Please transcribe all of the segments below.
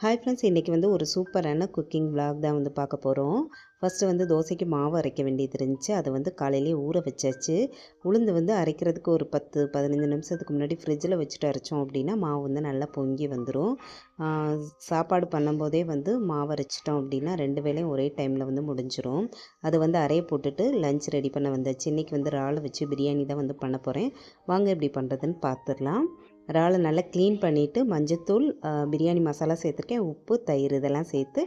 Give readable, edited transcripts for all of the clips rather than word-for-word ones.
Hi friends, இன்றைக்கி வந்து ஒரு சூப்பரான குக்கிங் விலாக் தான் வந்து பார்க்க போகிறோம். ஃபஸ்ட்டு வந்து தோசைக்கு மாவு அரைக்க வேண்டியது இருந்துச்சு. அதை வந்து காலையிலேயே ஊற வச்சாச்சு. உளுந்து வந்து அரைக்கிறதுக்கு ஒரு 10-15 நிமிஷத்துக்கு முன்னாடி ஃப்ரிட்ஜில் வச்சுட்டு அரைச்சோம் அப்படின்னா மாவு வந்து நல்லா பொங்கி வந்துடும். சாப்பாடு பண்ணும்போதே வந்து மாவு அரைச்சிட்டோம் அப்படின்னா 2 வேளையும் ஒரே டைமில் வந்து முடிஞ்சிடும். அதை வந்து அரைய போட்டுட்டு லஞ்ச் ரெடி பண்ண வந்தாச்சு. இன்றைக்கி வந்து இறால் வச்சு பிரியாணி தான் வந்து பண்ண போகிறேன். வாங்க எப்படி பண்ணுறதுன்னு பார்த்துடலாம். இறாலை நல்லா க்ளீன் பண்ணிவிட்டு மஞ்சத்தூள், பிரியாணி மசாலா சேர்த்துருக்கேன், உப்பு, தயிர் இதெல்லாம் சேர்த்து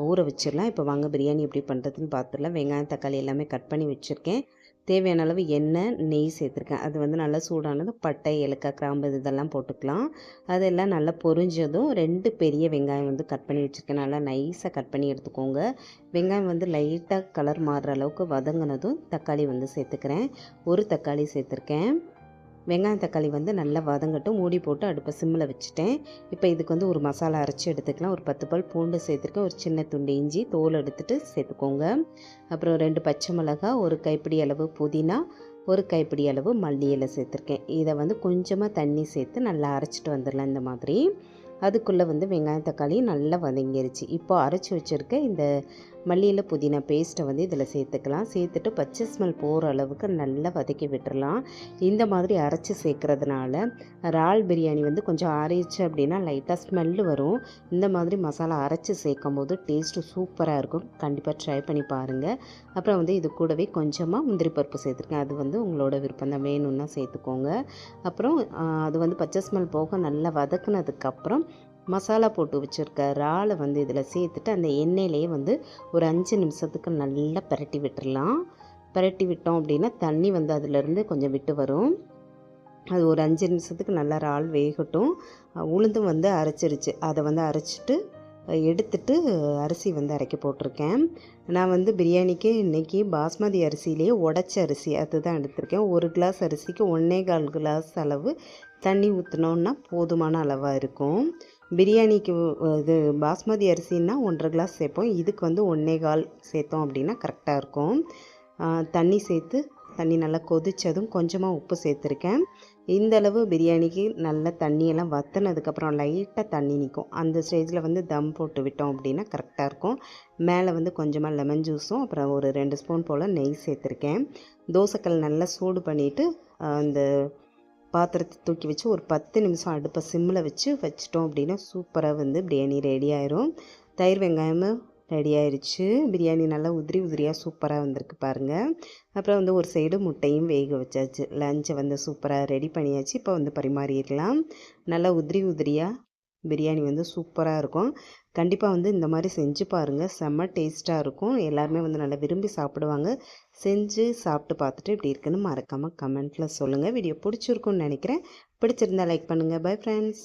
ஊற வச்சிடலாம். இப்போ வாங்க பிரியாணி எப்படி பண்ணுறதுன்னு பார்த்துடலாம். வெங்காயம் தக்காளி எல்லாமே கட் பண்ணி வச்சுருக்கேன். தேவையான அளவு எண்ணெய், நெய் சேர்த்துருக்கேன். அது வந்து நல்லா சூடானதும் பட்டை, ஏலக்காய், கிராம்பு இதெல்லாம் போட்டுக்கலாம். அதெல்லாம் நல்லா பொரிஞ்சதும் 2 பெரிய வெங்காயம் வந்து கட் பண்ணி வச்சுருக்கேன். நல்லா நைஸாக கட் பண்ணி எடுத்துக்கோங்க. வெங்காயம் வந்து லைட்டாக கலர் மாறுற அளவுக்கு வதங்கினதும் தக்காளி வந்து சேர்த்துக்கிறேன். ஒரு தக்காளி சேர்த்துருக்கேன். வெங்காயம் தக்காளி வந்து நல்லா வதங்கட்டும். மூடி போட்டு அடுப்பை சிம்மில் வச்சுட்டேன். இப்போ இதுக்கு வந்து ஒரு மசாலா அரைச்சி எடுத்துக்கலாம். ஒரு 10 பல் பூண்டு சேர்த்துருக்கேன். ஒரு சின்ன துண்டு இஞ்சி தோல் எடுத்துகிட்டு சேர்த்துக்கோங்க. அப்புறம் 2 பச்சை மிளகாய், ஒரு கைப்பிடி அளவு புதினா, ஒரு கைப்பிடி அளவு மல்லி இலை சேர்த்துருக்கேன். இதை வந்து கொஞ்சமாக தண்ணி சேர்த்து நல்லா அரைச்சிட்டு வந்துடலாம். இந்த மாதிரி அதுக்குள்ளே வந்து வெங்காயம் தக்காளி நல்லா வதங்கிருச்சு. இப்போ அரைச்சி வச்சுருக்க இந்த மல்லியில் புதினா பேஸ்ட்டை வந்து இதில் சேர்த்துக்கலாம். சேர்த்துட்டு பச்சை ஸ்மெல் போகிற அளவுக்கு நல்லா வதக்கி விட்டுறலாம். இந்த மாதிரி அரைச்சி சேர்க்குறதுனால இறால் பிரியாணி வந்து கொஞ்சம் ஆறிடுச்சு அப்படின்னா லைட்டாக ஸ்மெல்லு வரும். இந்த மாதிரி மசாலா அரைச்சி சேர்க்கும் போது டேஸ்ட்டு சூப்பராக இருக்கும். கண்டிப்பாக ட்ரை பண்ணி பாருங்கள். அப்புறம் வந்து இது கூடவே கொஞ்சமாக முந்திரி பருப்பு சேர்த்துருக்கேன். அது வந்து உங்களோட விருப்பம் தான், வேணும்னா சேர்த்துக்கோங்க. அப்புறம் அது வந்து பச்சை ஸ்மெல் போக நல்லா வதக்குனதுக்கப்புறம் மசாலா போட்டு வச்சுருக்க இறாலை வந்து இதில் சேர்த்துட்டு அந்த எண்ணெயிலேயே வந்து ஒரு 5 நிமிஷத்துக்கு நல்லா பிரட்டி விட்டுடலாம். பிரட்டி விட்டோம் அப்படின்னா தண்ணி வந்து அதிலேருந்து கொஞ்சம் விட்டு வரும். அது ஒரு 5 நிமிஷத்துக்கு நல்லா இறால் வேகட்டும். உளுந்தும் வந்து அரைச்சிருச்சு. அதை வந்து அரைச்சிட்டு எடுத்துட்டு அரிசி வந்து அரைக்க போட்டிருக்கேன். நான் வந்து பிரியாணிக்கு இன்றைக்கி பாஸ்மதி அரிசியிலேயே உடச்ச அரிசி அதுதான் எடுத்திருக்கேன். 1 கிளாஸ் அரிசிக்கு 1 1/4 கிளாஸ் அளவு தண்ணி ஊற்றினோன்னா போதுமான அளவாக இருக்கும். பிரியாணிக்கு இது பாஸ்மதி அரிசின்னா 1 1/2 கிளாஸ் சேர்ப்போம். இதுக்கு வந்து 1 1/4 சேர்த்தோம் அப்படின்னா கரெக்டாக இருக்கும். தண்ணி சேர்த்து தண்ணி நல்லா கொதித்ததும் கொஞ்சமாக உப்பு சேர்த்துருக்கேன். இந்தளவு பிரியாணிக்கு நல்லா தண்ணியெல்லாம் வற்றினதுக்கப்புறம் லைட்டாக தண்ணி நிற்கும். அந்த ஸ்டேஜில் வந்து தம் போட்டு விட்டோம் அப்படின்னா கரெக்டாக இருக்கும். மேலே வந்து கொஞ்சமாக லெமன் ஜூஸும் அப்புறம் ஒரு 2 ஸ்பூன் போல் நெய் சேர்த்துருக்கேன். தோசைக்கல் நல்லா சூடு பண்ணிவிட்டு அந்த பாத்திரத்தை தூக்கி வச்சு ஒரு 10 நிமிஷம் அடுப்பை சிம்மில் வச்சிட்டோம் அப்படின்னா சூப்பராக வந்து பிரியாணி ரெடி ஆயிரும். தயிர் வெங்காயமும் ரெடி ஆயிடுச்சு. பிரியாணி நல்லா உதிரி உதிரியாக சூப்பராக வந்திருக்கு பாருங்கள். அப்புறம் வந்து ஒரு சைடு முட்டையும் வேக வச்சாச்சு. லஞ்சை வந்து சூப்பராக ரெடி பண்ணியாச்சு. இப்போ வந்து பரிமாறிடலாம். நல்லா உதிரி உதிரியாக பிரியாணி வந்து சூப்பராக இருக்கும். கண்டிப்பாக வந்து இந்த மாதிரி செஞ்சு பாருங்கள். செம்ம டேஸ்ட்டாக இருக்கும். எல்லாருமே வந்து நல்லா விரும்பி சாப்பிடுவாங்க. செஞ்சு சாப்பிட்டு பார்த்துட்டு இப்படி இருக்குன்னு மறக்காமல் கமெண்ட்டில் சொல்லுங்கள். வீடியோ பிடிச்சிருக்குன்னு நினைக்கிறேன். பிடிச்சிருந்தா லைக் பண்ணுங்கள். Bye friends.